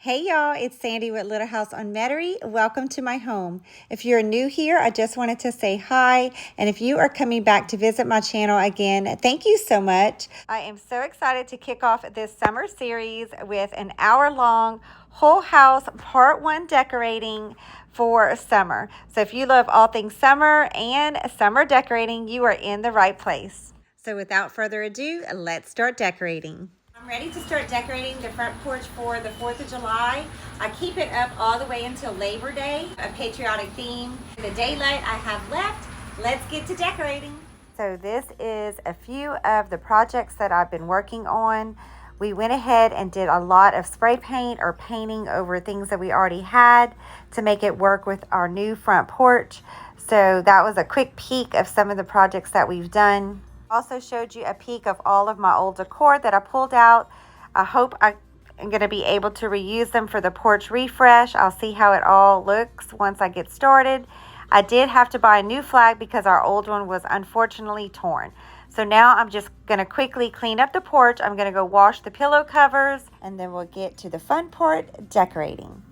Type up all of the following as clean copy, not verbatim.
Hey y'all, it's Sandy with Little House on Metairie. Welcome to my home. If you're new here, I just wanted to say hi. And if you are coming back to visit my channel again, thank you so much. I am so excited to kick off this summer series with an hour-long whole house part 1 decorating for summer. So if you love all things summer and summer decorating, you are in the right place. So without further ado, let's start decorating. I'm ready to start decorating the front porch for the 4th of July. I keep it up all the way until Labor Day, a patriotic theme. The daylight I have left, let's get to decorating. So this is a few of the projects that I've been working on. We went ahead and did a lot of spray paint or painting over things that we already had to make it work with our new front porch. So that was a quick peek of some of the projects that we've done. Also showed you a peek of all of my old decor that I pulled out. I hope I am going to be able to reuse them for the porch refresh. I'll see how it all looks once I get started. I did have to buy a new flag because our old one was unfortunately torn. So now I'm just going to quickly clean up the porch. I'm going to go wash the pillow covers and then we'll get to the fun part, decorating.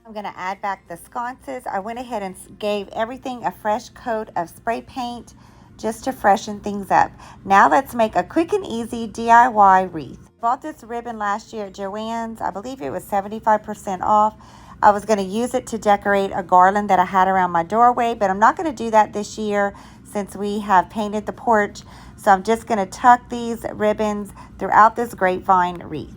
I'm going to add back the sconces. I went ahead and gave everything a fresh coat of spray paint just to freshen things up. Now let's make a quick and easy DIY wreath. Bought this ribbon last year at Joann's. I believe it was 75% off. I was going to use it to decorate a garland that I had around my doorway, but I'm not going to do that this year since we have painted the porch. So I'm just going to tuck these ribbons throughout this grapevine wreath.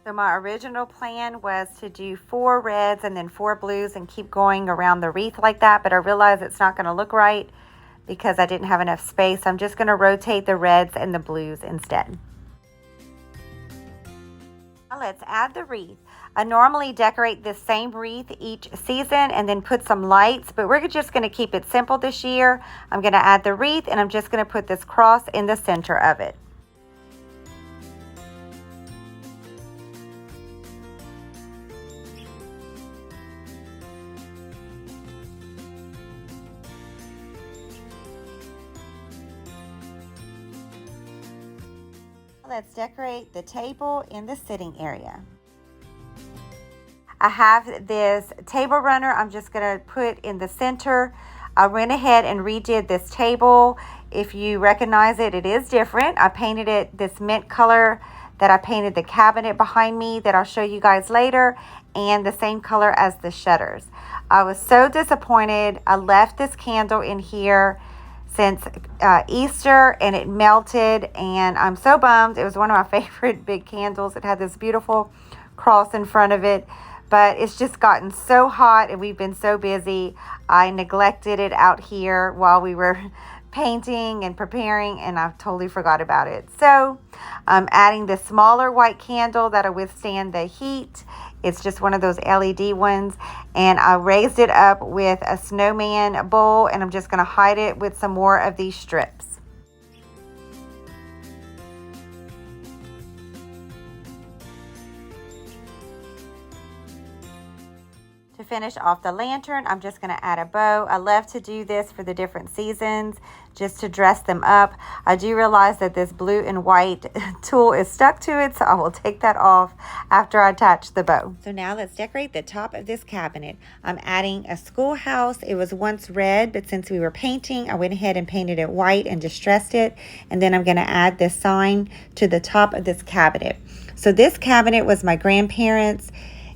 So my original plan was to do 4 reds and then 4 blues and keep going around the wreath like that, but I realized it's not going to look right because I didn't have enough space. I'm just going to rotate the reds and the blues instead. Now let's add the wreath. I normally decorate this same wreath each season and then put some lights, but we're just going to keep it simple this year. I'm going to add the wreath and I'm just going to put this cross in the center of it. Let's decorate the table in the sitting area. I have this table runner I'm just going to put in the center. I went ahead and redid this table. If you recognize it, it is different. I painted it this mint color that I painted the cabinet behind me that I'll show you guys later, and the same color as the shutters. I was so disappointed. I left this candle in here since Easter and it melted, and I'm so bummed. It was one of my favorite big candles. It had this beautiful cross in front of it, but it's just gotten so hot and we've been so busy. I neglected it out here while we were painting and preparing, and I totally forgot about it. So I'm adding the smaller white candle that'll withstand the heat. It's just one of those LED ones, and I raised it up with a snowman bowl, and I'm just going to hide it with some more of these strips. To finish off the lantern, I'm just going to add a bow. I love to do this for the different seasons, just to dress them up. I do realize that this blue and white tool is stuck to it, so I will take that off after I attach the bow. So now let's decorate the top of this cabinet. I'm adding a schoolhouse. It was once red, but since we were painting, I went ahead and painted it white and distressed it. And then I'm going to add this sign to the top of this cabinet. So this cabinet was my grandparents'.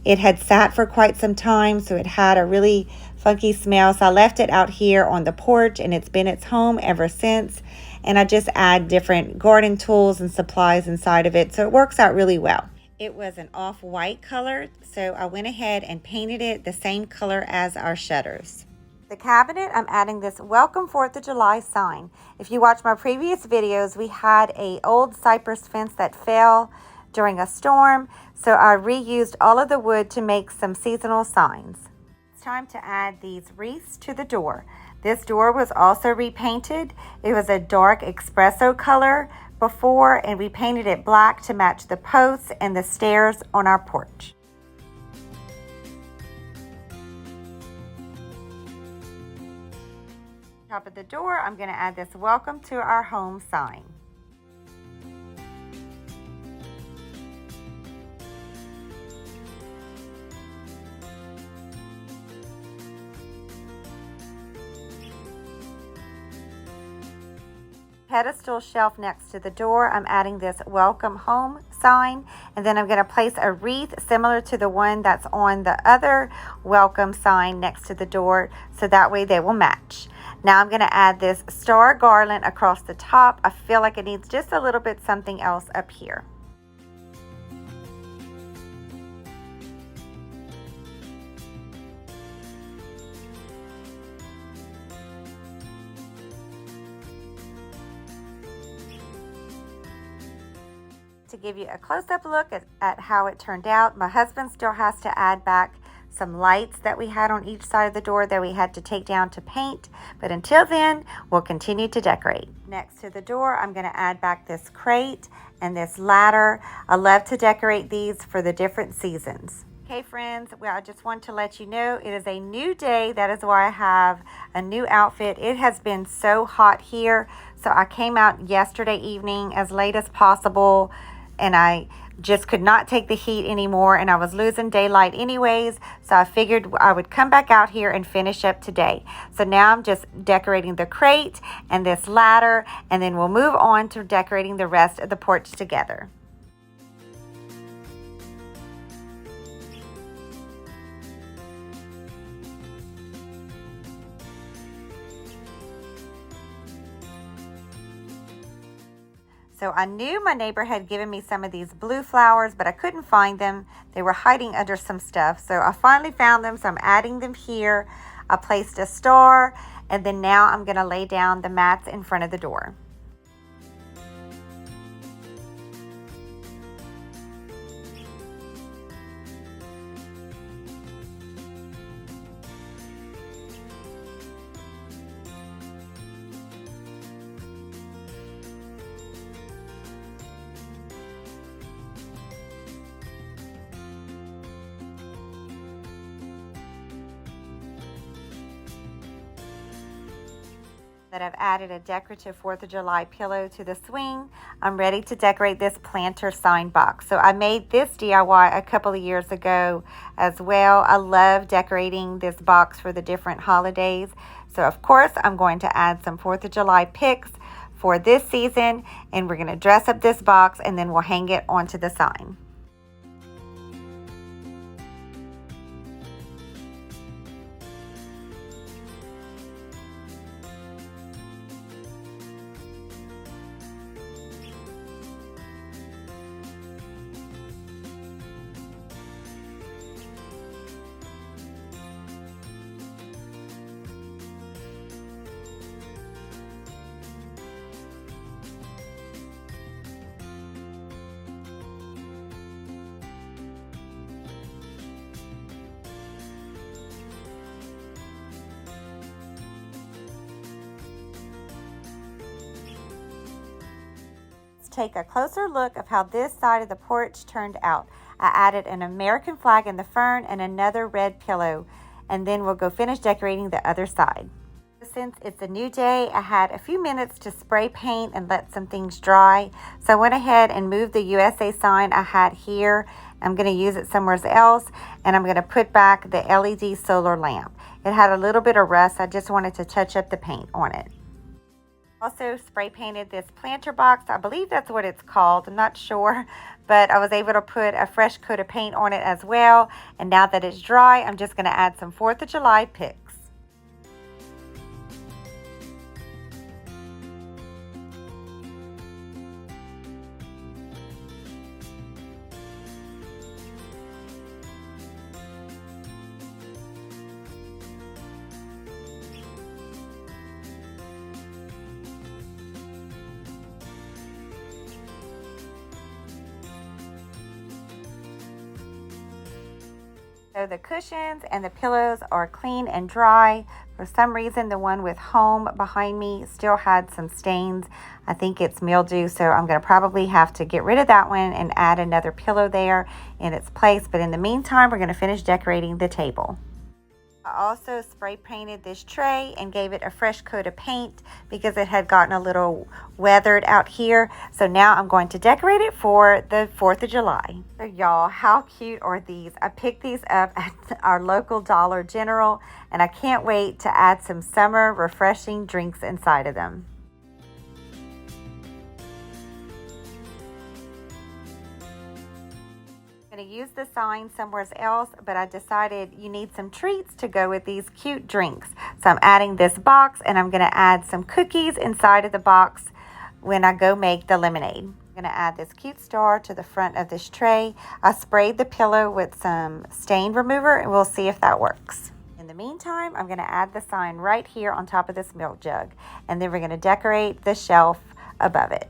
It had sat for quite some time, so it had a really funky smell. So I left it out here on the porch, and it's been its home ever since. And I just add different garden tools and supplies inside of it, so it works out really well. It was an off-white color, so I went ahead and painted it the same color as our shutters. The cabinet, I'm adding this Welcome 4th of July sign. If you watch my previous videos, we had an old cypress fence that fell during a storm, so I reused all of the wood to make some seasonal signs. It's time to add these wreaths to the door. This door was also repainted. It was a dark espresso color before, and we painted it black to match the posts and the stairs on our porch. Top of the door, I'm going to add this Welcome to Our Home sign. Pedestal shelf next to the door, I'm adding this Welcome Home sign, and then I'm going to place a wreath similar to the one that's on the other welcome sign next to the door, so that way they will match. Now I'm going to add this star garland across the top. I feel like it needs just a little bit something else up here. To give you a close-up look at how it turned out, my husband still has to add back some lights that we had on each side of the door that we had to take down to paint, but until then we'll continue to decorate. Next to the door, I'm going to add back this crate and this ladder. I love to decorate these for the different seasons. Okay friends, well, I just want to let you know it is a new day. That is why I have a new outfit. It has been so hot here, so I came out yesterday evening as late as possible, and I just could not take the heat anymore, and I was losing daylight anyways, so I figured I would come back out here and finish up today. So now I'm just decorating the crate and this ladder, and then we'll move on to decorating the rest of the porch together. So I knew my neighbor had given me some of these blue flowers, but I couldn't find them. They were hiding under some stuff. So I finally found them, so I'm adding them here. I placed a star, and then now I'm going to lay down the mats in front of the door. That I've added a decorative 4th of July pillow to the swing, I'm ready to decorate this planter sign box. So I made this DIY a couple of years ago as well. I love decorating this box for the different holidays. So of course I'm going to add some 4th of July pics for this season, and we're going to dress up this box and then we'll hang it onto the sign. Take a closer look of how this side of the porch turned out. I added an American flag in the fern and another red pillow, and then we'll go finish decorating the other side. Since it's a new day, I had a few minutes to spray paint and let some things dry, so I went ahead and moved the USA sign I had here. I'm going to use it somewhere else, and I'm going to put back the LED solar lamp. It had a little bit of rust. I just wanted to touch up the paint on it. Also spray painted this planter box. I believe that's what it's called. I'm not sure, but I was able to put a fresh coat of paint on it as well. And now that it's dry, I'm just going to add some 4th of July pics. So the cushions and the pillows are clean and dry. For some reason, the one with home behind me still had some stains. I think it's mildew, so I'm going to probably have to get rid of that one and add another pillow there in its place. But in the meantime, we're going to finish decorating the table. I also spray painted this tray and gave it a fresh coat of paint because it had gotten a little weathered out here. So now I'm going to decorate it for the 4th of July. So y'all, how cute are these? I picked these up at our local Dollar General, and I can't wait to add some summer refreshing drinks inside of them. To use the sign somewhere else, but I decided you need some treats to go with these cute drinks. So I'm adding this box, and I'm going to add some cookies inside of the box when I go make the lemonade. I'm going to add this cute star to the front of this tray. I sprayed the pillow with some stain remover, and we'll see if that works. In the meantime, I'm going to add the sign right here on top of this milk jug, and then we're going to decorate the shelf above it.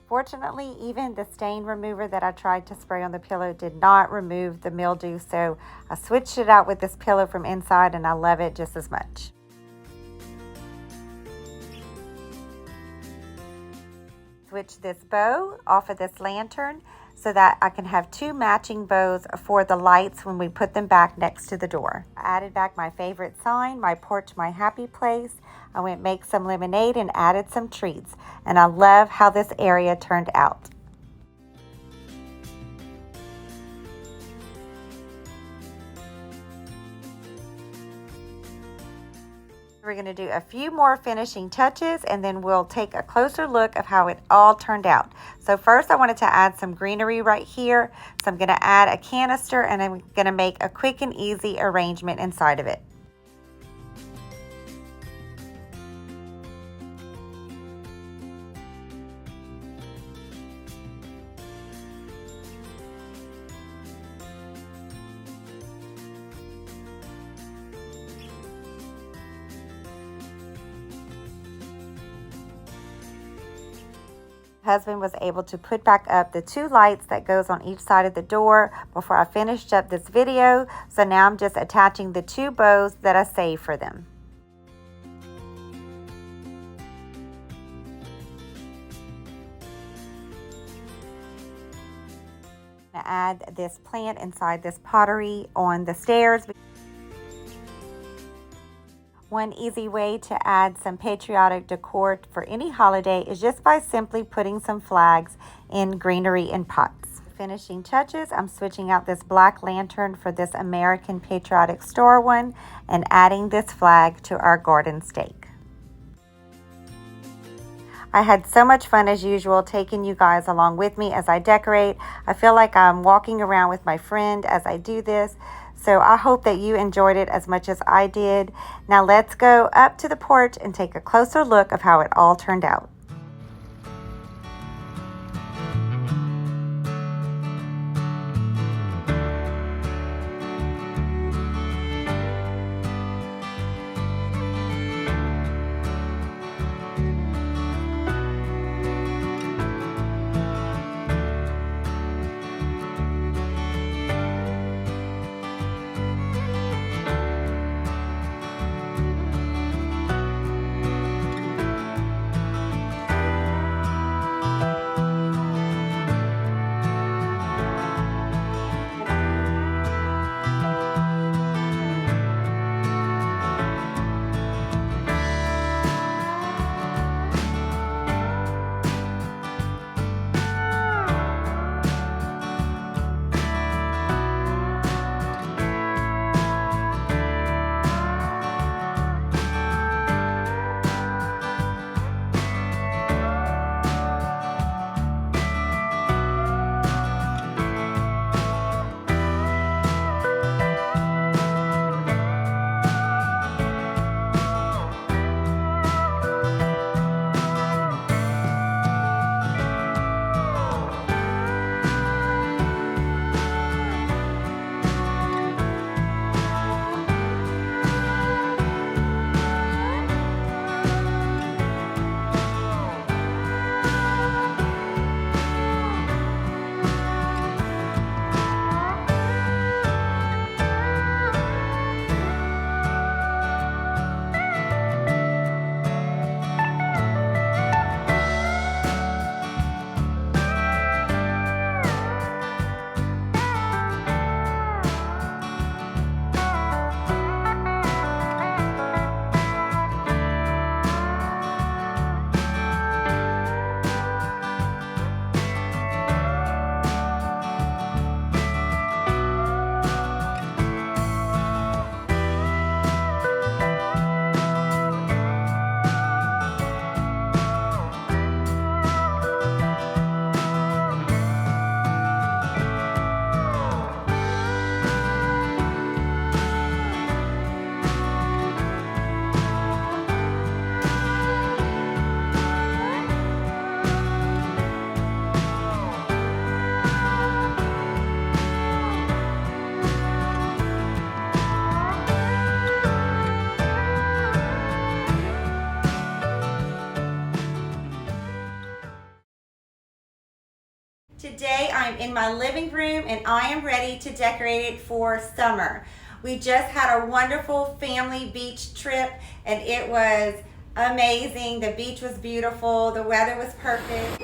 Fortunately, even the stain remover that I tried to spray on the pillow did not remove the mildew, so I switched it out with this pillow from inside, and I love it just as much. Switch this bow off of this lantern so that I can have 2 matching bows for the lights when we put them back next to the door. I added back my favorite sign, my porch, my happy place. I went make some lemonade and added some treats, and I love how this area turned out. We're going to do a few more finishing touches, and then we'll take a closer look of how it all turned out. So first I wanted to add some greenery right here. So I'm going to add a canister, and I'm going to make a quick and easy arrangement inside of it. Husband was able to put back up the 2 lights that goes on each side of the door before I finished up this video. So now I'm just attaching the 2 bows that I saved for them. I'm going to add this plant inside this pottery on the stairs. One easy way to add some patriotic decor for any holiday is just by simply putting some flags in greenery in pots. Finishing touches, I'm switching out this black lantern for this American Patriotic Store one and adding this flag to our garden stake. I had so much fun as usual taking you guys along with me as I decorate. I feel like I'm walking around with my friend as I do this. So I hope that you enjoyed it as much as I did. Now let's go up to the porch and take a closer look of how it all turned out. Today I'm in my living room and I am ready to decorate it for summer. We just had a wonderful family beach trip and it was amazing. The beach was beautiful. The weather was perfect.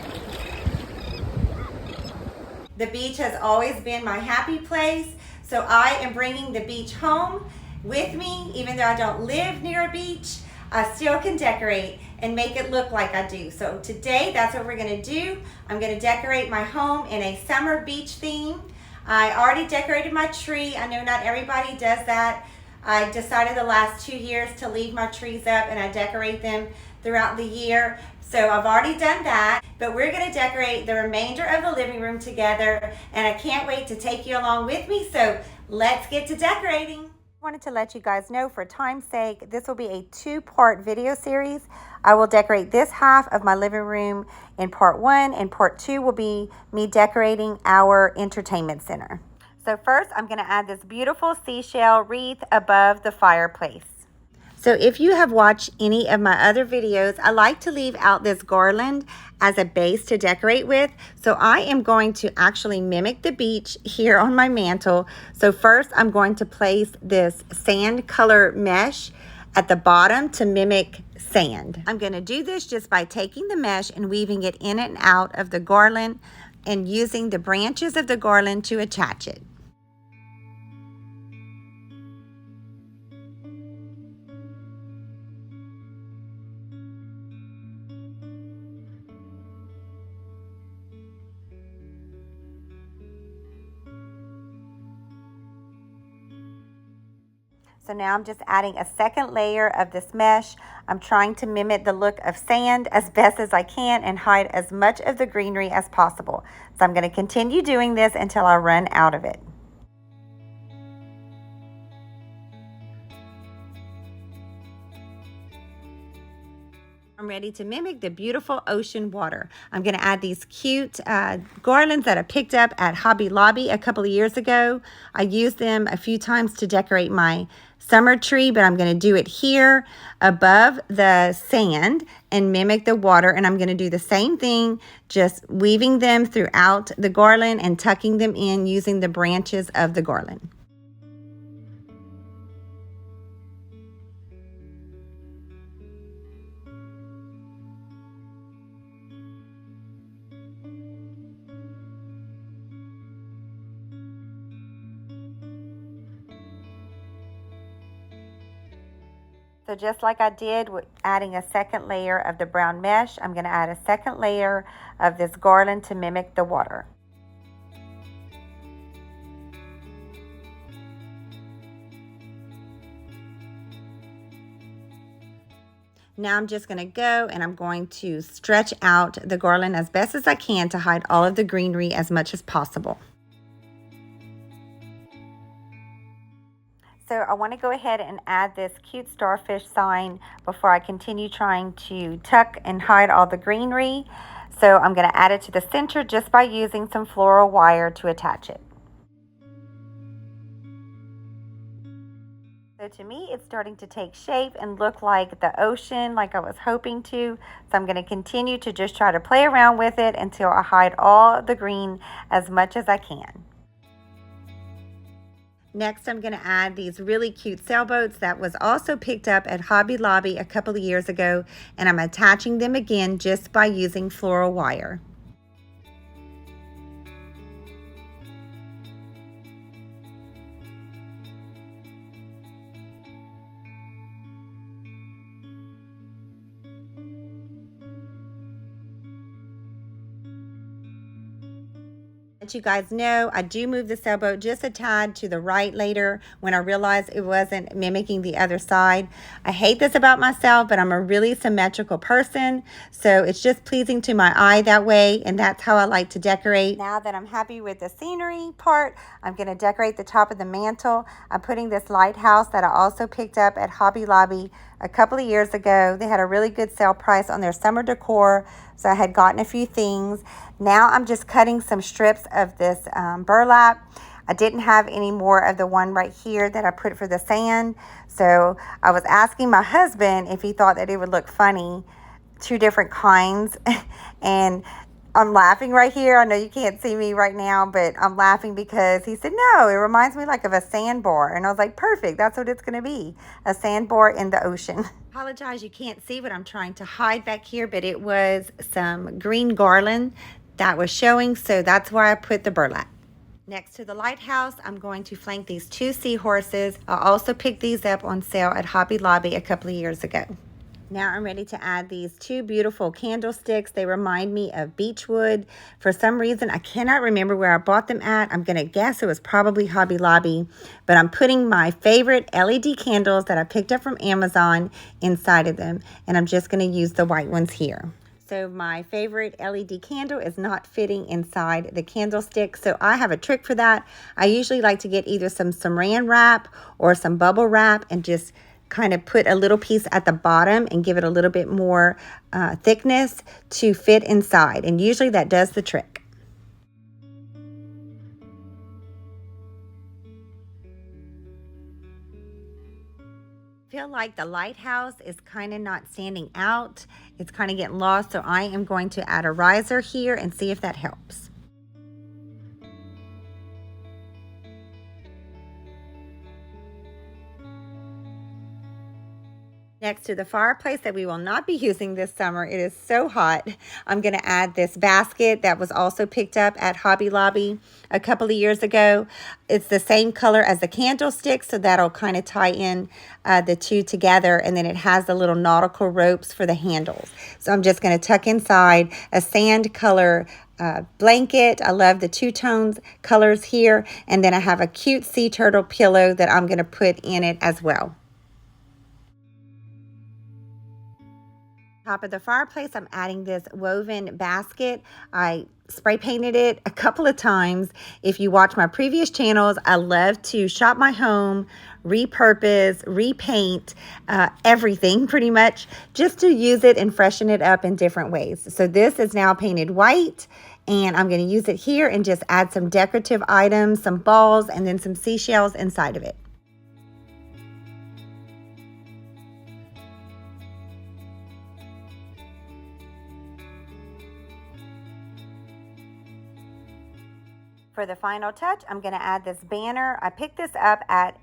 The beach has always been my happy place, so I am bringing the beach home with me. Even though I don't live near a beach, I still can decorate and make it look like I do. So today, that's what we're gonna do. I'm gonna decorate my home in a summer beach theme. I already decorated my tree. I know not everybody does that. I decided the last 2 years to leave my trees up and I decorate them throughout the year. So I've already done that, but we're gonna decorate the remainder of the living room together and I can't wait to take you along with me. So let's get to decorating. I wanted to let you guys know, for time's sake, this will be a 2-part video series. I will decorate this half of my living room in part 1, and part 2 will be me decorating our entertainment center. So first, I'm going to add this beautiful seashell wreath above the fireplace. So if you have watched any of my other videos, I like to leave out this garland as a base to decorate with. So I am going to actually mimic the beach here on my mantle. So first I'm going to place this sand color mesh at the bottom to mimic sand. I'm going to do this just by taking the mesh and weaving it in and out of the garland and using the branches of the garland to attach it. So now I'm just adding a second layer of this mesh. I'm trying to mimic the look of sand as best as I can and hide as much of the greenery as possible. So I'm going to continue doing this until I run out of it. I'm ready to mimic the beautiful ocean water. I'm going to add these cute garlands that I picked up at Hobby Lobby a couple of years ago. I used them a few times to decorate my summer tree, but I'm going to do it here above the sand and mimic the water. And I'm going to do the same thing, just weaving them throughout the garland and tucking them in using the branches of the garland. So just like I did with adding a second layer of the brown mesh, I'm going to add a second layer of this garland to mimic the water. Now I'm just going to go and I'm going to stretch out the garland as best as I can to hide all of the greenery as much as possible. So I want to go ahead and add this cute starfish sign before I continue trying to tuck and hide all the greenery. So I'm going to add it to the center just by using some floral wire to attach it. So to me, it's starting to take shape and look like the ocean, like I was hoping to. So I'm going to continue to just try to play around with it until I hide all the green as much as I can. Next, I'm going to add these really cute sailboats that was also picked up at Hobby Lobby a couple of years ago, and I'm attaching them again just by using floral wire. Let you guys know, I do move the sailboat just a tad to the right later when I realized it wasn't mimicking the other side. I hate this about myself, but I'm a really symmetrical person, so it's just pleasing to my eye that way, and that's how I like to decorate. Now that I'm happy with the scenery part, I'm going to decorate the top of the mantle. I'm putting this lighthouse that I also picked up at Hobby Lobby a couple of years ago. They had a really good sale price on their summer decor, so I had gotten a few things. Now I'm just cutting some strips of this burlap. I didn't have any more of the one right here that I put for the sand, so I was asking my husband if he thought that it would look funny, 2 different kinds, and I'm laughing right here. I know you can't see me right now, but I'm laughing because he said, no, it reminds me like of a sandbar. And I was like, perfect. That's what it's going to be, a sandbar in the ocean. Apologize, you can't see what I'm trying to hide back here, but it was some green garland that was showing. So that's why I put the burlap. Next to the lighthouse, I'm going to flank these 2 seahorses. I also picked these up on sale at Hobby Lobby a couple of years ago. Now I'm ready to add these 2 beautiful candlesticks. They remind me of beechwood. For some reason, I cannot remember where I bought them at. I'm going to guess it was probably Hobby Lobby. But I'm putting my favorite LED candles that I picked up from Amazon inside of them. And I'm just going to use the white ones here. So my favorite LED candle is not fitting inside the candlestick. So I have a trick for that. I usually like to get either some saran wrap or some bubble wrap and just kind of put a little piece at the bottom and give it a little bit more thickness to fit inside. And usually that does the trick. Feel like the lighthouse is kind of not standing out. It's kind of getting lost. So I am going to add a riser here and see if that helps. Next to the fireplace that we will not be using this summer, it is so hot, I'm going to add this basket that was also picked up at Hobby Lobby a couple of years ago. It's the same color as the candlestick, so that'll kind of tie in the 2 together. And then it has the little nautical ropes for the handles. So I'm just going to tuck inside a sand color blanket. I love the 2 tones colors here. And then I have a cute sea turtle pillow that I'm going to put in it as well. Top of the fireplace, I'm adding this woven basket. I spray painted it a couple of times. If you watch my previous channels, I love to shop my home, repurpose, repaint, everything pretty much, just to use it and freshen it up in different ways. So this is now painted white, and I'm going to use it here and just add some decorative items, some balls, and then some seashells inside of it. For the final touch, I'm going to add this banner. I picked this up at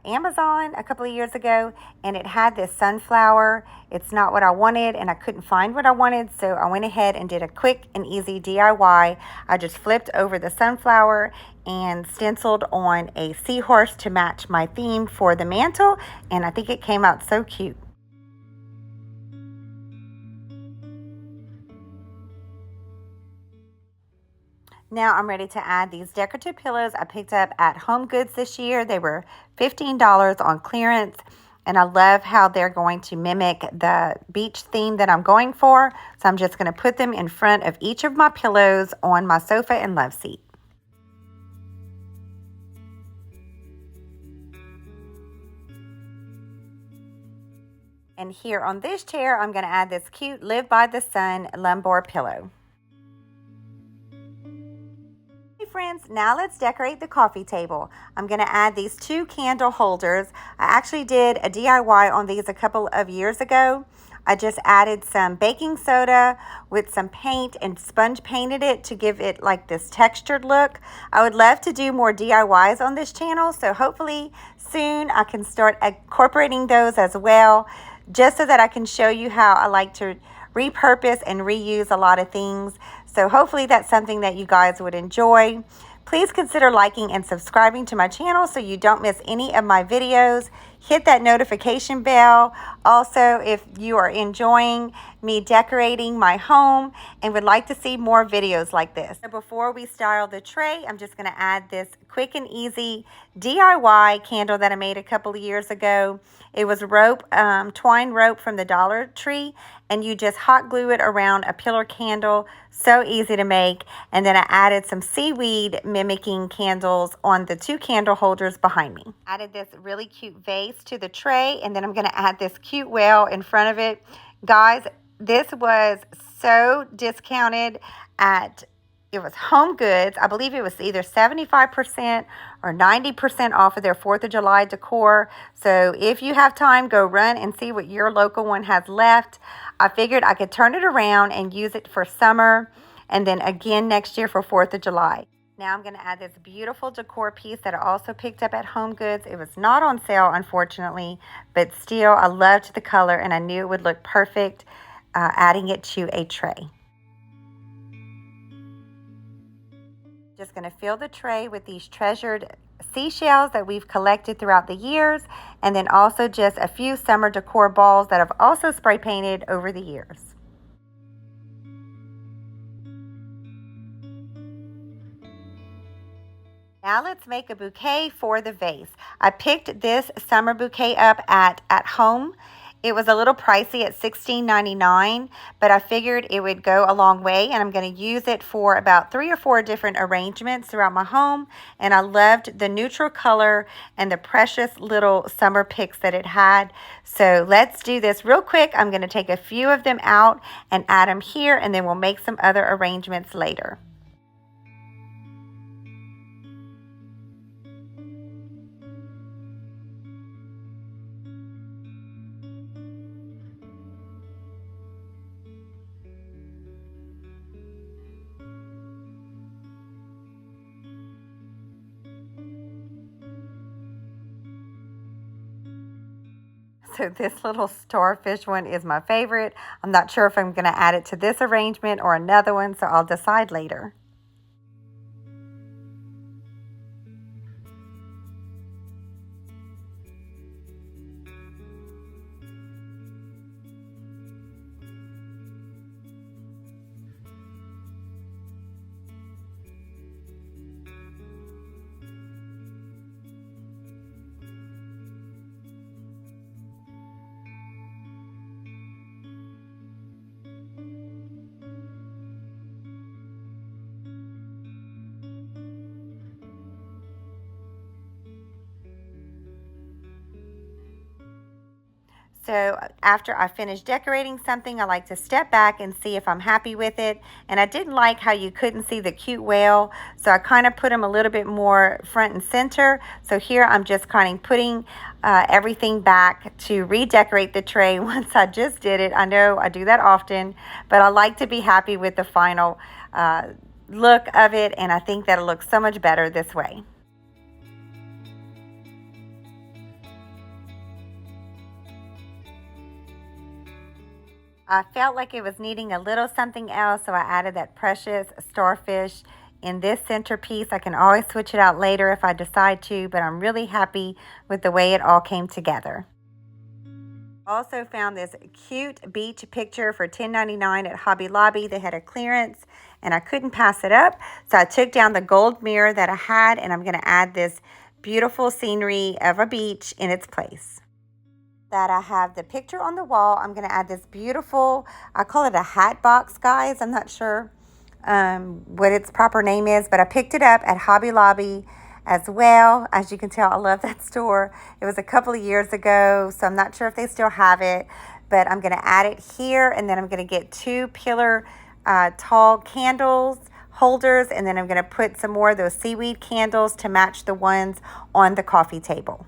Amazon a couple of years ago, and it had this sunflower. It's not what I wanted, and I couldn't find what I wanted, so I went ahead and did a quick and easy DIY. I just flipped over the sunflower and stenciled on a seahorse to match my theme for the mantle, and I think it came out so cute. Now I'm ready to add these decorative pillows I picked up at Home Goods this year. They were $15 on clearance, and I love how they're going to mimic the beach theme that I'm going for. So I'm just going to put them in front of each of my pillows on my sofa and love seat. And here on this chair, I'm going to add this cute Live by the Sun lumbar pillow. Friends, now let's decorate the coffee table. I'm going to add these 2 candle holders. I actually did a DIY on these a couple of years ago. I just added some baking soda with some paint and sponge painted it to give it like this textured look. I would love to do more DIYs on this channel, so hopefully soon I can start incorporating those as well, just so that I can show you how I like to repurpose and reuse a lot of things. So hopefully that's something that you guys would enjoy. Please consider liking and subscribing to my channel so you don't miss any of my videos. Hit that notification bell. Also, if you are enjoying me decorating my home and would like to see more videos like this. So before we style the tray, I'm just going to add this quick and easy DIY candle that I made a couple of years ago. It was rope, twine rope from the Dollar Tree, and you just hot glue it around a pillar candle. So easy to make. And then I added some seaweed mimicking candles on the 2 candle holders behind me. Added this really cute vase to the tray, and then I'm going to add this cute whale in front of it. Guys, this was so discounted at, it was Home Goods. I believe it was either 75% or 90% off of their 4th of July decor. So if you have time, go run and see what your local one has left. I figured I could turn it around and use it for summer and then again next year for 4th of July. Now I'm going to add this beautiful decor piece that I also picked up at Home Goods. It was not on sale, unfortunately, but still I loved the color and I knew it would look perfect adding it to a tray. Just going to fill the tray with these treasured seashells that we've collected throughout the years, and then also just a few summer decor balls that I've also spray painted over the years. Now let's make a bouquet for the vase. I picked this summer bouquet up at home. It was a little pricey at $16.99, but I figured it would go a long way, and I'm going to use it for about 3 or 4 different arrangements throughout my home. And I loved the neutral color and the precious little summer picks that it had. So let's do this real quick. I'm going to take a few of them out and add them here, and then we'll make some other arrangements later. So this little starfish one is my favorite. I'm not sure if I'm going to add it to this arrangement or another one, so I'll decide later. So after I finish decorating something, I like to step back and see if I'm happy with it. And I didn't like how you couldn't see the cute whale, so I kind of put them a little bit more front and center. So here I'm just kind of putting everything back to redecorate the tray once I just did it. I know I do that often, but I like to be happy with the final look of it, and I think that'll look so much better this way. I felt like it was needing a little something else, so I added that precious starfish in this centerpiece. I can always switch it out later if I decide to, but I'm really happy with the way it all came together. Also found this cute beach picture for $10.99 at Hobby Lobby. They had a clearance and I couldn't pass it up, so I took down the gold mirror that I had, and I'm going to add this beautiful scenery of a beach in its place. That I have the picture on the wall. I'm going to add this beautiful, I call it a hat box, guys. I'm not sure what its proper name is, but I picked it up at Hobby Lobby as well. As you can tell, I love that store. It was a couple of years ago, so I'm not sure if they still have it, but I'm going to add it here, and then I'm going to get 2 pillar tall candles holders, and then I'm going to put some more of those seaweed candles to match the ones on the coffee table.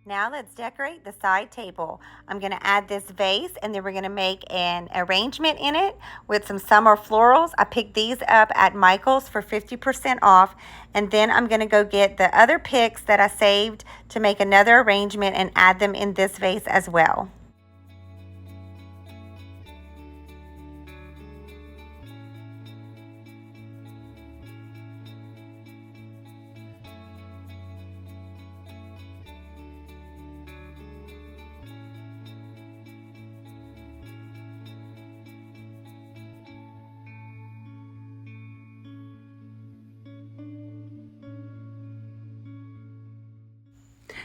Now let's decorate the side table. I'm going to add this vase, and then we're going to make an arrangement in it with some summer florals. I picked these up at Michael's for 50% off, and then I'm going to go get the other picks that I saved to make another arrangement and add them in this vase as well.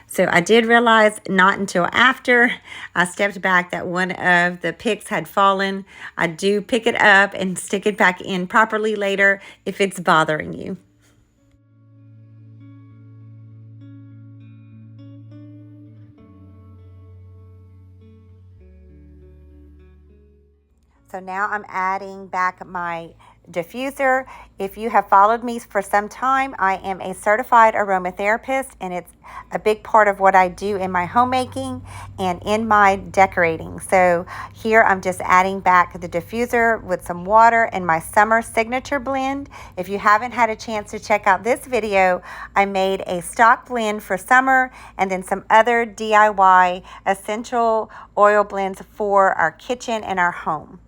So I did realize not until after I stepped back that one of the picks had fallen. I do pick it up and stick it back in properly later if it's bothering you. So now I'm adding back my diffuser. If you have followed me for some time, I am a certified aromatherapist, and it's a big part of what I do in my homemaking and in my decorating. So here I'm just adding back the diffuser with some water and my summer signature blend. If you haven't had a chance to check out this video, I made a stock blend for summer and then some other DIY essential oil blends for our kitchen and our home.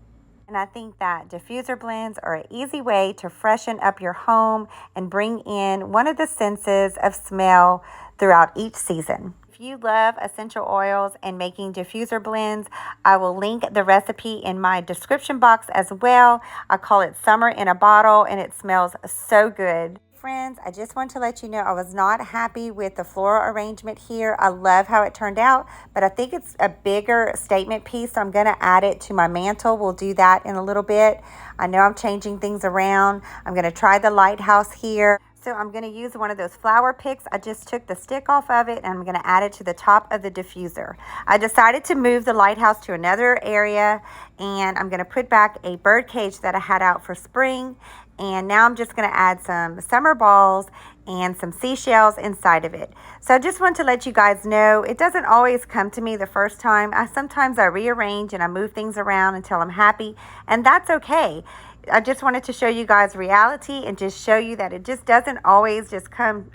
And I think that diffuser blends are an easy way to freshen up your home and bring in one of the senses of smell throughout each season. If you love essential oils and making diffuser blends, I will link the recipe in my description box as well. I call it Summer in a Bottle, and it smells so good. Friends, I just want to let you know I was not happy with the floral arrangement here. I love how it turned out, but I think it's a bigger statement piece, so I'm going to add it to my mantle. We'll do that in a little bit. I know I'm changing things around. I'm going to try the lighthouse here. So I'm going to use one of those flower picks. I just took the stick off of it, and I'm going to add it to the top of the diffuser. I decided to move the lighthouse to another area, and I'm going to put back a bird cage that I had out for spring. And now I'm just going to add some summer balls and some seashells inside of it. So I just want to let you guys know it doesn't always come to me the first time. Sometimes I rearrange and I move things around until I'm happy, and that's okay. I just wanted to show you guys reality and just show you that it just doesn't always just come,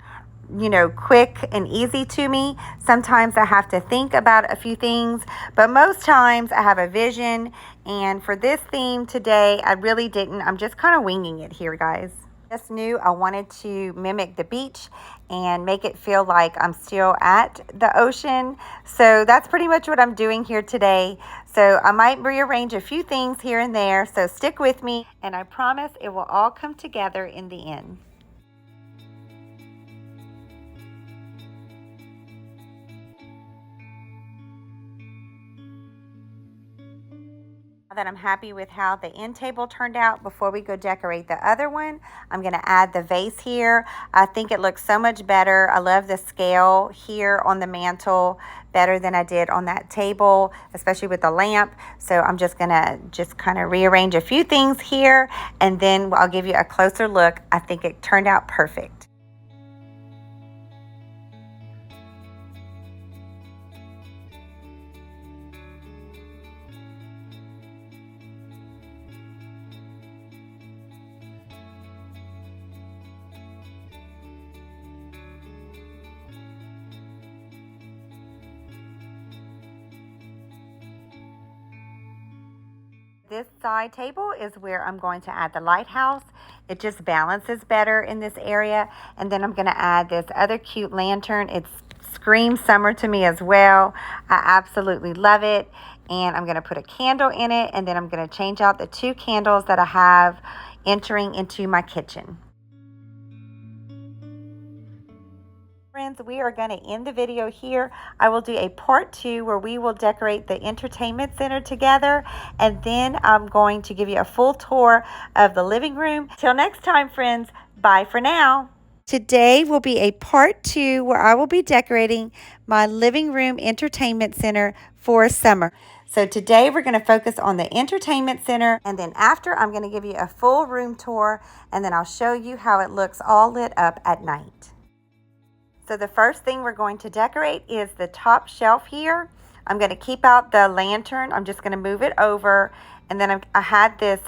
you know, quick and easy to me. Sometimes I have to think about a few things, but most times I have a vision. And for this theme today, I really didn't. I'm just kind of winging it here, guys. Just knew I wanted to mimic the beach and make it feel like I'm still at the ocean. So that's pretty much what I'm doing here today. So I might rearrange a few things here and there. So stick with me, and I promise it will all come together in the end. That I'm happy with how the end table turned out. Before we go decorate the other one, I'm going to add the vase here. I think it looks so much better. I love the scale here on the mantle better than I did on that table, especially with the lamp. So I'm just going to kind of rearrange a few things here, and then I'll give you a closer look. I think it turned out perfect. This side table is where I'm going to add the lighthouse. It just balances better in this area. And then I'm going to add this other cute lantern. It screams summer to me as well. I absolutely love it. And I'm going to put a candle in it. And then I'm going to change out the 2 candles that I have entering into my kitchen. Friends, we are going to end the video here. I will do a part 2 where we will decorate the entertainment center together, and then I'm going to give you a full tour of the living room. Till next time, friends, bye for now. Today will be a part 2 where I will be decorating my living room entertainment center for summer. So today we're going to focus on the entertainment center, and then after I'm going to give you a full room tour, and then I'll show you how it looks all lit up at night. So the first thing we're going to decorate is the top shelf here. I'm going to keep out the lantern. I'm just going to move it over. And then I had this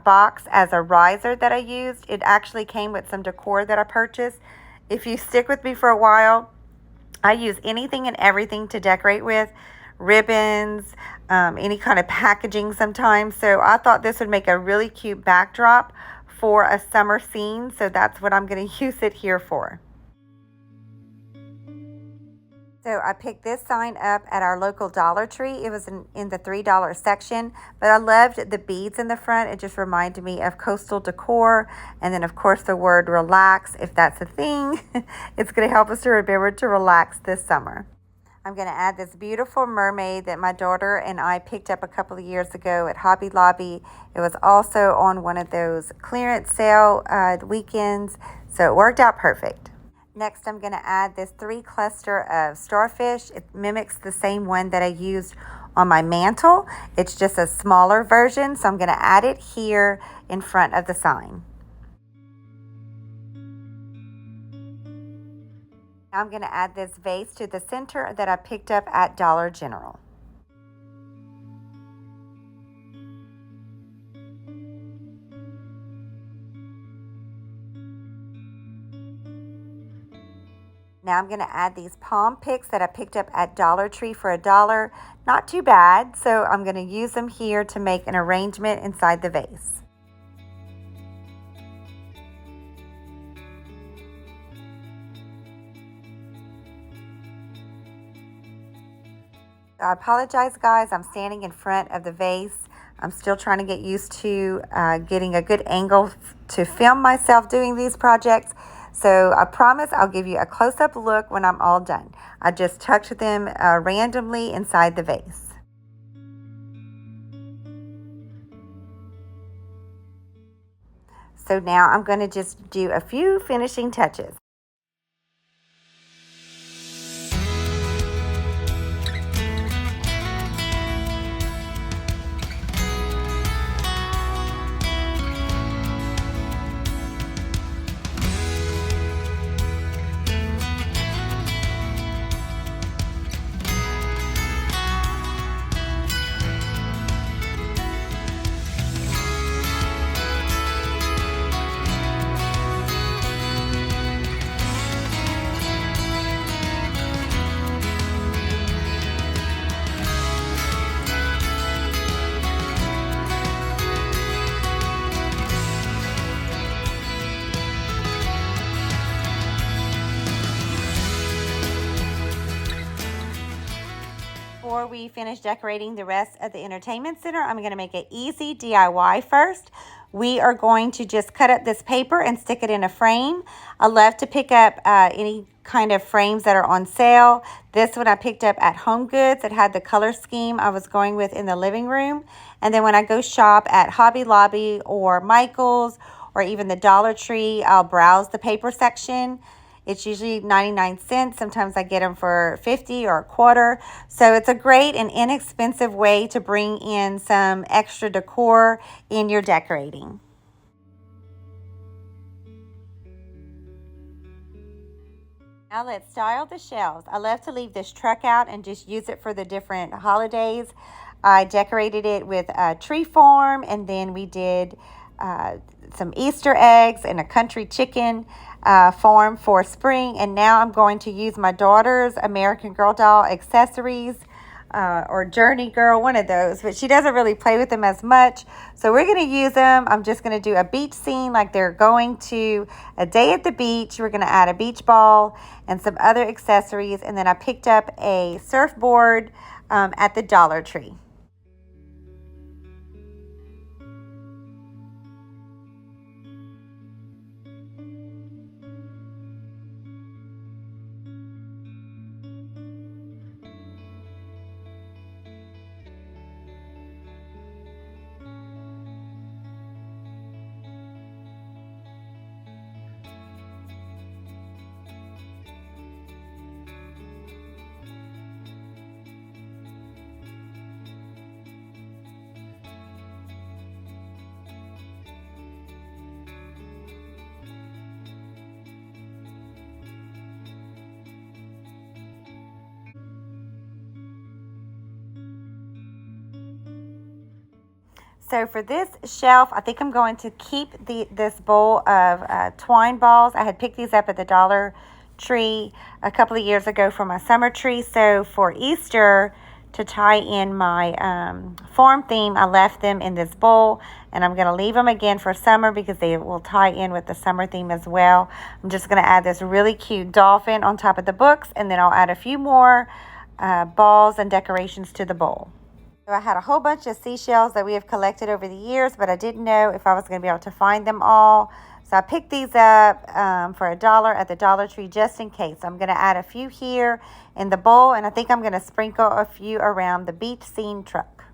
box as a riser that I used. It actually came with some decor that I purchased. If you stick with me for a while, I use anything and everything to decorate with. Ribbons, any kind of packaging sometimes. So I thought this would make a really cute backdrop for a summer scene. So that's what I'm going to use it here for. So I picked this sign up at our local Dollar Tree. It was in the $3 section, but I loved the beads in the front. It just reminded me of coastal decor. And then of course the word relax, if that's a thing, it's going to help us to remember to relax this summer. I'm going to add this beautiful mermaid that my daughter and I picked up a couple of years ago at Hobby Lobby. It was also on one of those clearance sale weekends, so it worked out perfect. Next, I'm going to add this 3 cluster of starfish. It mimics the same one that I used on my mantle. It's just a smaller version, so I'm going to add it here in front of the sign. Now I'm going to add this vase to the center that I picked up at Dollar General. Now I'm going to add these palm picks that I picked up at Dollar Tree for $1. Not too bad, so I'm going to use them here to make an arrangement inside the vase. I apologize, guys. I'm standing in front of the vase. I'm still trying to get used to getting a good angle to film myself doing these projects. So I promise I'll give you a close-up look when I'm all done. I just tucked them randomly inside the vase. So now I'm going to just do a few finishing touches. Before we finish decorating the rest of the entertainment center, I'm going to make an easy DIY first. We are going to just cut up this paper and stick it in a frame. I love to pick up any kind of frames that are on sale. This one I picked up at Home Goods. It had the color scheme I was going with in the living room. And then when I go shop at Hobby Lobby or Michael's or even the Dollar Tree, I'll browse the paper section. It's usually 99 cents. Sometimes I get them for 50 or a quarter. So it's a great and inexpensive way to bring in some extra decor in your decorating. Now let's style the shelves. I love to leave this truck out and just use it for the different holidays. I decorated it with a tree form, and then we did some Easter eggs and a country chicken form for spring. And now I'm going to use my daughter's American Girl doll accessories or Journey Girl, one of those, but she doesn't really play with them as much. So we're going to use them. I'm just going to do a beach scene like they're going to a day at the beach. We're going to add a beach ball and some other accessories. And then I picked up a surfboard at the Dollar Tree. So for this shelf, I think I'm going to keep this bowl of twine balls. I had picked these up at the Dollar Tree a couple of years ago for my summer tree. So for Easter, to tie in my farm theme, I left them in this bowl. And I'm going to leave them again for summer because they will tie in with the summer theme as well. I'm just going to add this really cute dolphin on top of the books. And then I'll add a few more balls and decorations to the bowl. So I had a whole bunch of seashells that we have collected over the years, but I didn't know if I was going to be able to find them all. So I picked these up for $1 at the Dollar Tree just in case. I'm going to add a few here in the bowl, and I think I'm going to sprinkle a few around the beach scene truck.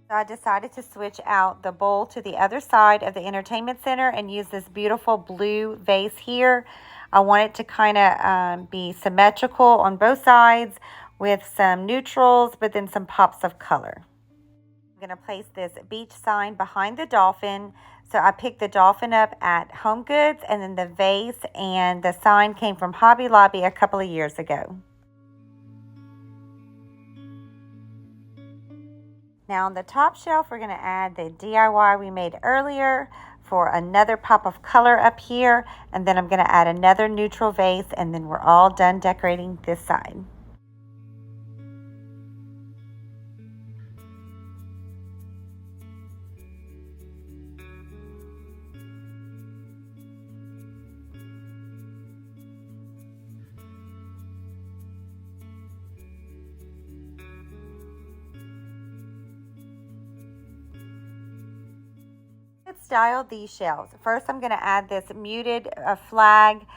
So I decided to switch out the bowl to the other side of the entertainment center and use this beautiful blue vase here. I want it to kind of be symmetrical on both sides with some neutrals, but then some pops of color. I'm going to place this beach sign behind the dolphin. So I picked the dolphin up at Home Goods, and then the vase and the sign came from Hobby Lobby a couple of years ago. Now on the top shelf, we're going to add the DIY we made earlier for another pop of color up here. And then I'm going to add another neutral vase, and then we're all done decorating this side. Style these shelves. First, I'm going to add this muted flag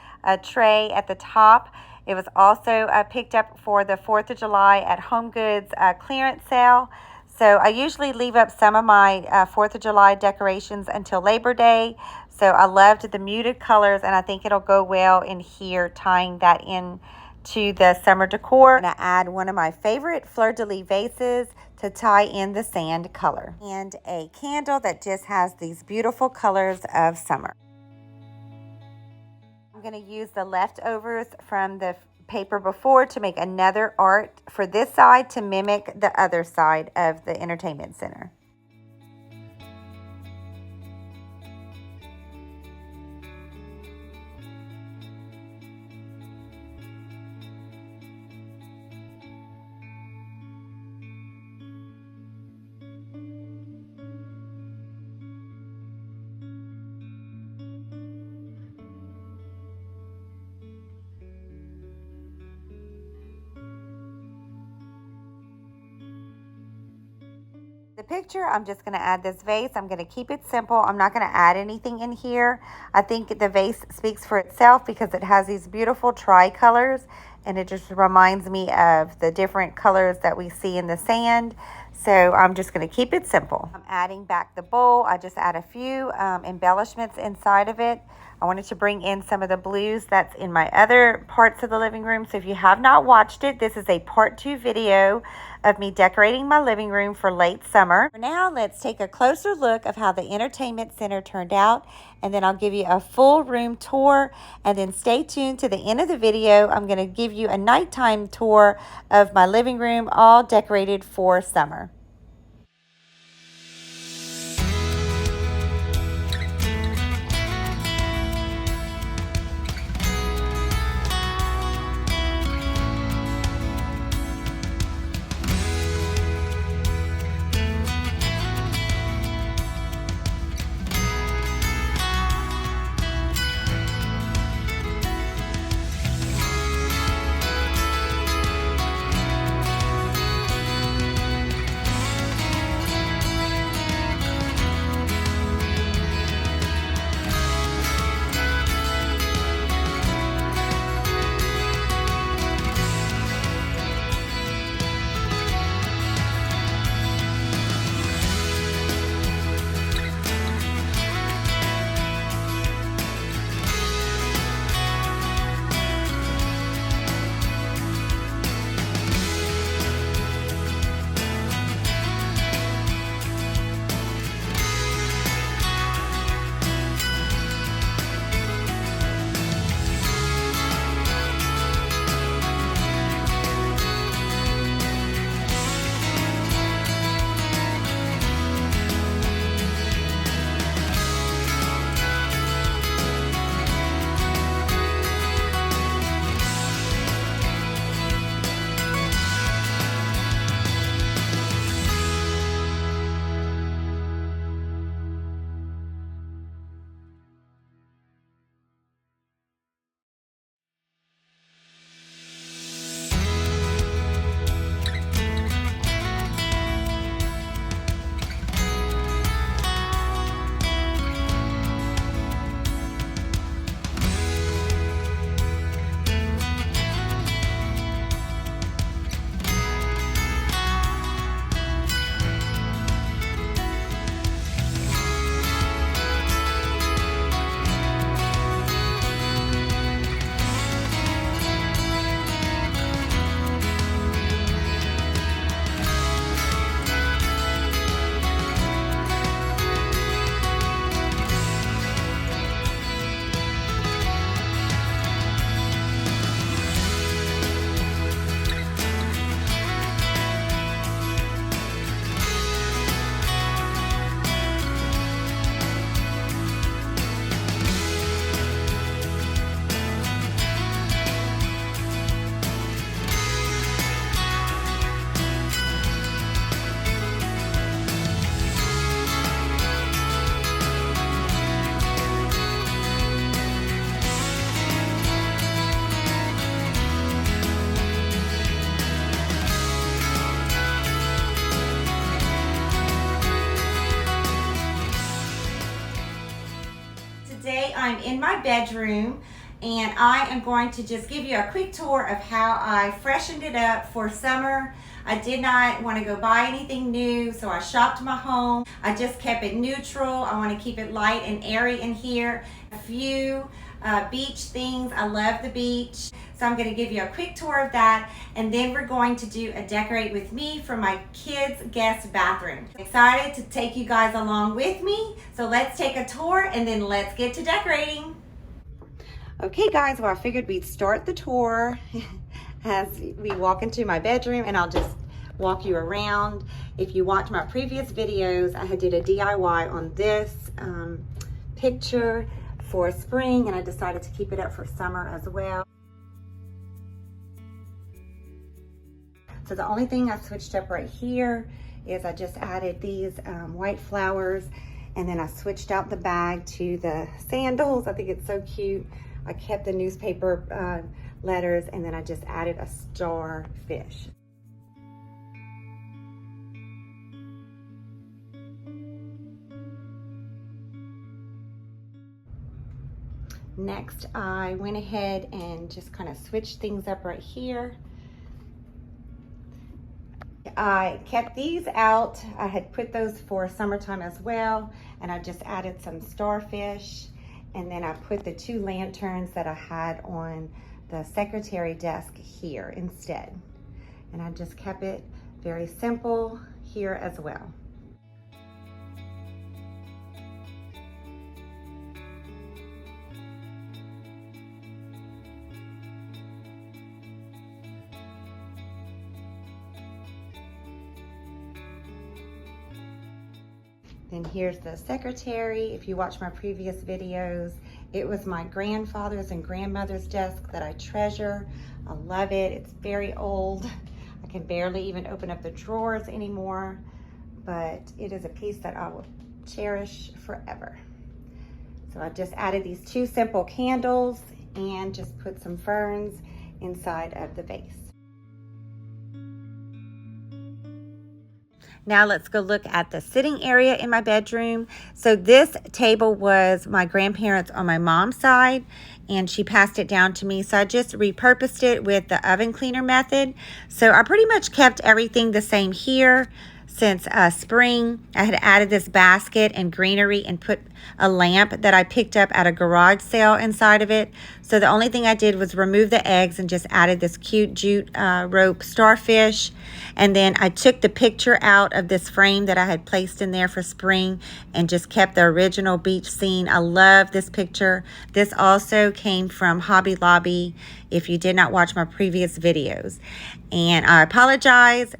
tray at the top. It was also picked up for the 4th of July at Home Goods clearance sale. So I usually leave up some of my 4th of July decorations until Labor Day. So I loved the muted colors, and I think it'll go well in here, tying that in to the summer decor. I'm going to add one of my favorite fleur-de-lis vases to tie in the sand color, and a candle that just has these beautiful colors of summer. I'm going to use the leftovers from the paper before to make another art for this side to mimic the other side of the entertainment center. The picture, I'm just going to add this vase. I'm going to keep it simple. I'm not going to add anything in here. I think the vase speaks for itself because it has these beautiful tricolors, and it just reminds me of the different colors that we see in the sand. So I'm just going to keep it simple. I'm adding back the bowl. I just add a few embellishments inside of it. I wanted to bring in some of the blues that's in my other parts of the living room. So if you have not watched it, this is a part 2 video of me decorating my living room for late summer. For now, let's take a closer look of how the entertainment center turned out, and then I'll give you a full room tour, and then stay tuned to the end of the video. I'm going to give you a nighttime tour of my living room, all decorated for summer. I'm in my bedroom and I am going to just give you a quick tour of how I freshened it up for summer. I did not want to go buy anything new, so I shopped my home. I just kept it neutral. I want to keep it light and airy in here. A few beach things. I love the beach. So I'm going to give you a quick tour of that, and then we're going to do a decorate with me for my kids' guest bathroom. Excited to take you guys along with me. So let's take a tour and then let's get to decorating. Okay guys, well I figured we'd start the tour as we walk into my bedroom, and I'll just walk you around. If you watched my previous videos, I did a DIY on this picture for spring, and I decided to keep it up for summer as well. So the only thing I switched up right here is I just added these white flowers, and then I switched out the bag to the sandals. I think it's so cute. I kept the newspaper letters, and then I just added a starfish. Next, I went ahead and just kind of switched things up right here. I kept these out. I had put those for summertime as well, and I just added some starfish, and then I put the 2 lanterns that I had on the secretary desk here instead. And I just kept it very simple here as well. Then here's the secretary. If you watch my previous videos, it was my grandfather's and grandmother's desk that I treasure. I love it. It's very old. I can barely even open up the drawers anymore, but it is a piece that I will cherish forever. So I just added these 2 simple candles and just put some ferns inside of the vase. Now let's go look at the sitting area in my bedroom. So this table was my grandparents' on my mom's side, and she passed it down to me. So I just repurposed it with the oven cleaner method. So I pretty much kept everything the same here. Since spring, I had added this basket and greenery and put a lamp that I picked up at a garage sale inside of it. So the only thing I did was remove the eggs and just added this cute jute rope starfish. And then I took the picture out of this frame that I had placed in there for spring and just kept the original beach scene. I love this picture. This also came from Hobby Lobby if you did not watch my previous videos. And I apologize.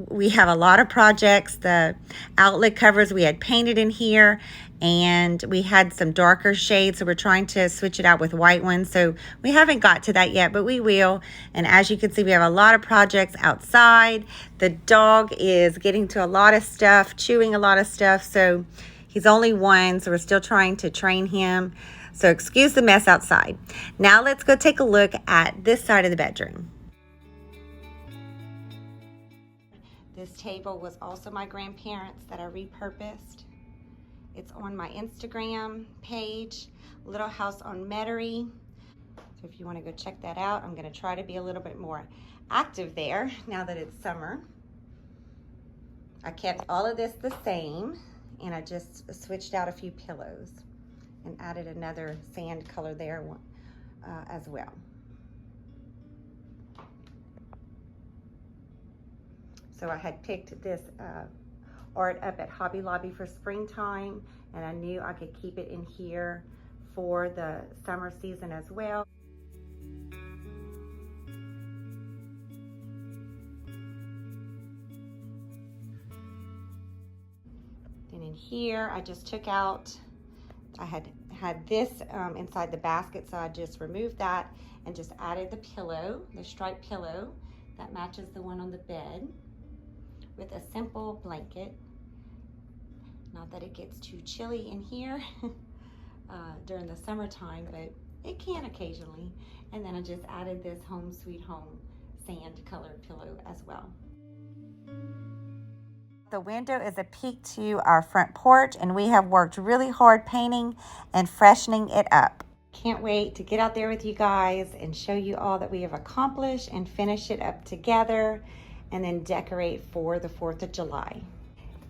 We have a lot of projects. The outlet covers we had painted in here, and we had some darker shades, so we're trying to switch it out with white ones. So we haven't got to that yet, but we will. And as you can see, we have a lot of projects outside. The dog is getting to a lot of stuff, chewing a lot of stuff. So he's only 1, so we're still trying to train him. So excuse the mess outside. Now let's go take a look at this side of the bedroom. This table was also my grandparents' that I repurposed. It's on my Instagram page, Little House on Metairie. So if you want to go check that out, I'm going to try to be a little bit more active there now that it's summer. I kept all of this the same, and I just switched out a few pillows and added another sand color there as well. So I had picked this art up at Hobby Lobby for springtime, and I knew I could keep it in here for the summer season as well. And in here, I just took out, I had this inside the basket, so I just removed that and just added the pillow, the striped pillow that matches the one on the bed, with a simple blanket. Not that it gets too chilly in here during the summertime, but it can occasionally. And then I just added this Home Sweet Home sand colored pillow as well. the window is a peek to our front porch, and we have worked really hard painting and freshening it up. Can't wait to get out there with you guys and show you all that we have accomplished and finish it up together and then decorate for the 4th of July.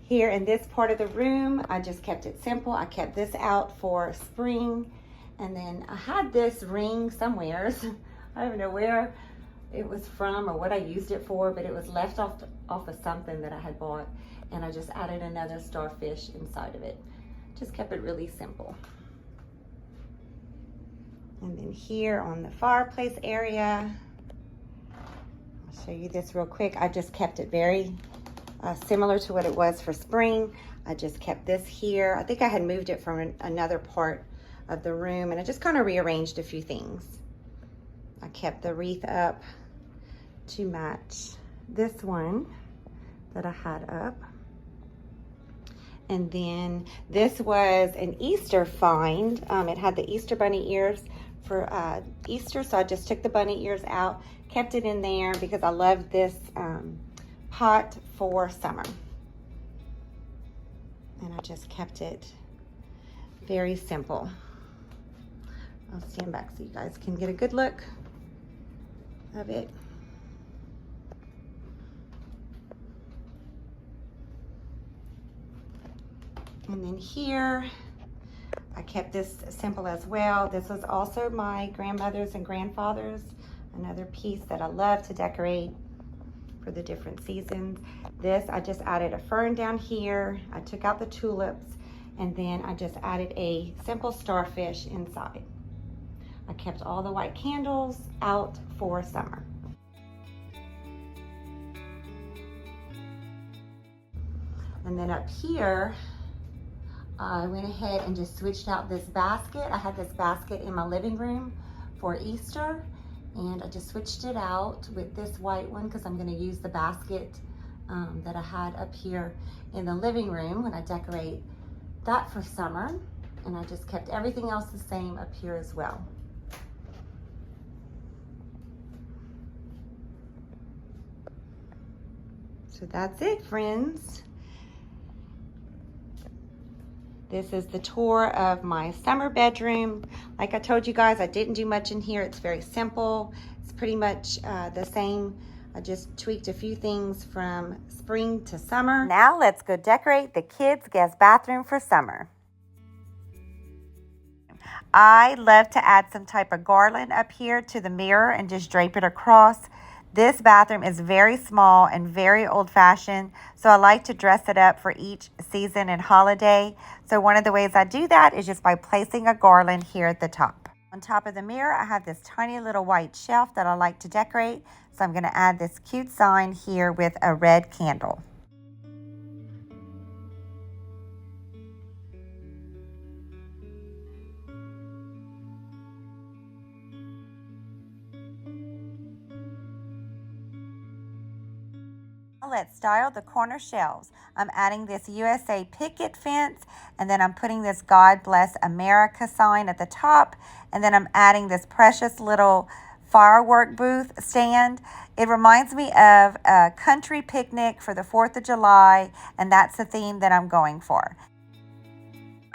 Here in this part of the room, I just kept it simple. I kept this out for spring, and then I had this ring somewhere. I don't know where it was from or what I used it for, but it was left off of something that I had bought, and I just added another starfish inside of it. Just kept it really simple. And then here on the fireplace area, I'll show you this real quick. I just kept it very similar to what it was for spring. I just kept this here. I think I had moved it from another part of the room, and I just kind of rearranged a few things. I kept the wreath up to match this one that I had up. And then this was an Easter find. It had the Easter bunny ears for Easter, so I just took the bunny ears out, kept it in there because I love this pot for summer. And I just kept it very simple. I'll stand back so you guys can get a good look of it. And then here, I kept this simple as well. This was also my grandmother's and grandfather's, another piece that I love to decorate for the different seasons. This, I just added a fern down here. I took out the tulips, and then I just added a simple starfish inside. I kept all the white candles out for summer. And then up here, I went ahead and just switched out this basket. I had this basket in my living room for Easter, and I just switched it out with this white one because I'm going to use the basket that I had up here in the living room when I decorate that for summer. And I just kept everything else the same up here as well. So that's it, friends. This is the tour of my summer bedroom. Like I told you guys, I didn't do much in here. It's very simple. It's pretty much the same. I just tweaked a few things from spring to summer. Now let's go decorate the kids' guest bathroom for summer. I love to add some type of garland up here to the mirror and just drape it across. This bathroom is very small and very old-fashioned, so I like to dress it up for each season and holiday. So one of the ways I do that is just by placing a garland here at the top. On top of the mirror, I have this tiny little white shelf that I like to decorate, so I'm going to add this cute sign here with a red candle. Let's style the corner shelves. I'm adding this USA picket fence, and then I'm putting this God Bless America sign at the top, and then I'm adding this precious little firework booth stand. It reminds me of a country picnic for the 4th of July, and that's the theme that I'm going for.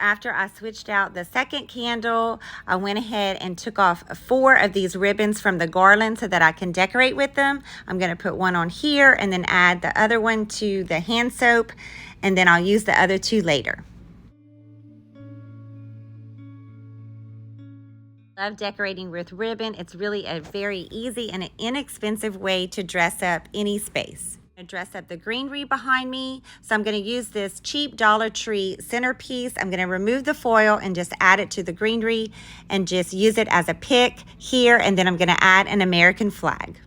After I switched out the second candle, I went ahead and took off 4 of these ribbons from the garland so that I can decorate with them. I'm going to put one on here and then add the other one to the hand soap, and then I'll use the other 2 later. Love decorating with ribbon. It's really a very easy and an inexpensive way to dress up any space. I'm gonna dress up the greenery behind me. So I'm going to use this cheap Dollar Tree centerpiece. I'm going to remove the foil and just add it to the greenery and just use it as a pick here. And then I'm going to add an American flag.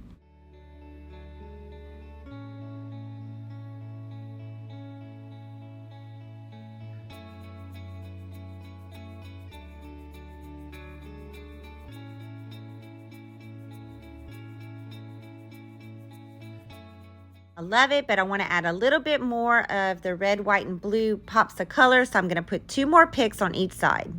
I love it, but I want to add a little bit more of the red, white, and blue pops of color. So I'm going to put 2 more picks on each side.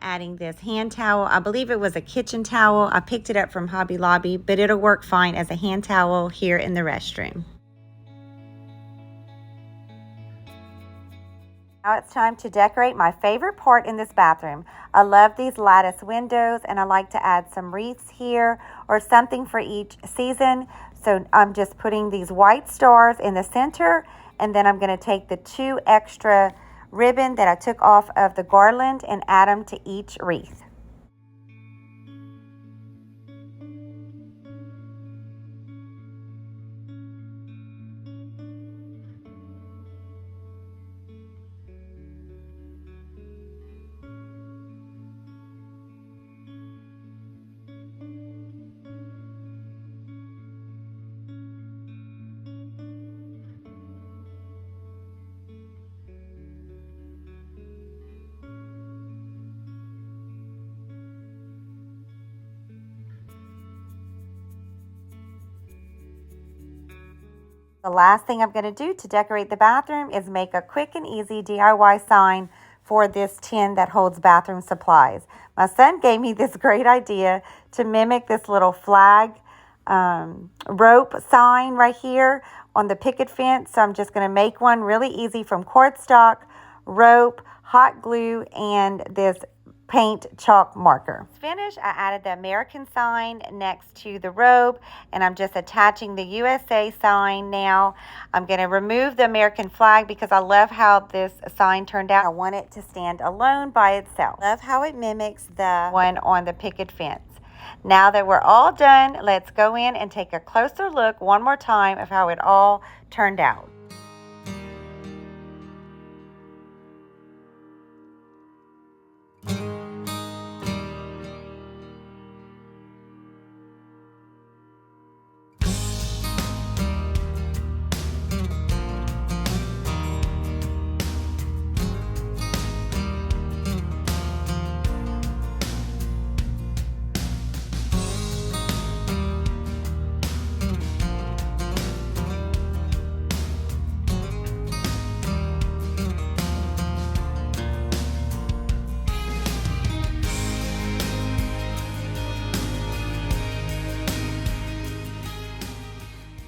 adding this hand towel. I believe it was a kitchen towel. I picked it up from Hobby Lobby, but it'll work fine as a hand towel here in the restroom. Now it's time to decorate my favorite part in this bathroom. I love these lattice windows, and I like to add some wreaths here or something for each season. So I'm just putting these white stars in the center, and then I'm going to take the 2 extra ribbon that I took off of the garland and add them to each wreath. The last thing I'm going to do to decorate the bathroom is make a quick and easy DIY sign for this tin that holds bathroom supplies. My son gave me this great idea to mimic this little flag rope sign right here on the picket fence. So I'm just going to make one really easy from cardstock, rope, hot glue, and this paint chalk marker. Finished, I added the American sign next to the robe, and I'm just attaching the USA sign now. I'm going to remove the American flag because I love how this sign turned out. I want it to stand alone by itself. Love how it mimics the one on the picket fence. Now that we're all done, let's go in and take a closer look one more time of how it all turned out.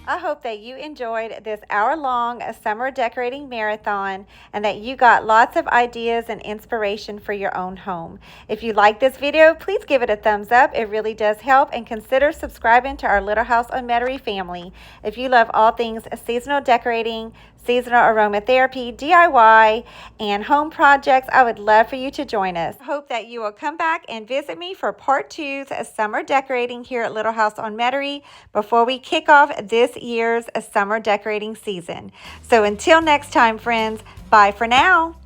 I hope that you enjoyed this hour-long summer decorating marathon and that you got lots of ideas and inspiration for your own home. If you like this video, please give it a thumbs up. It really does help, and consider subscribing to our Little House on Metairie family. If you love all things seasonal decorating, seasonal aromatherapy, DIY, and home projects, I would love for you to join us. I hope that you will come back and visit me for part 2's summer decorating here at Little House on Metairie before we kick off this year's summer decorating season. So until next time, friends, bye for now.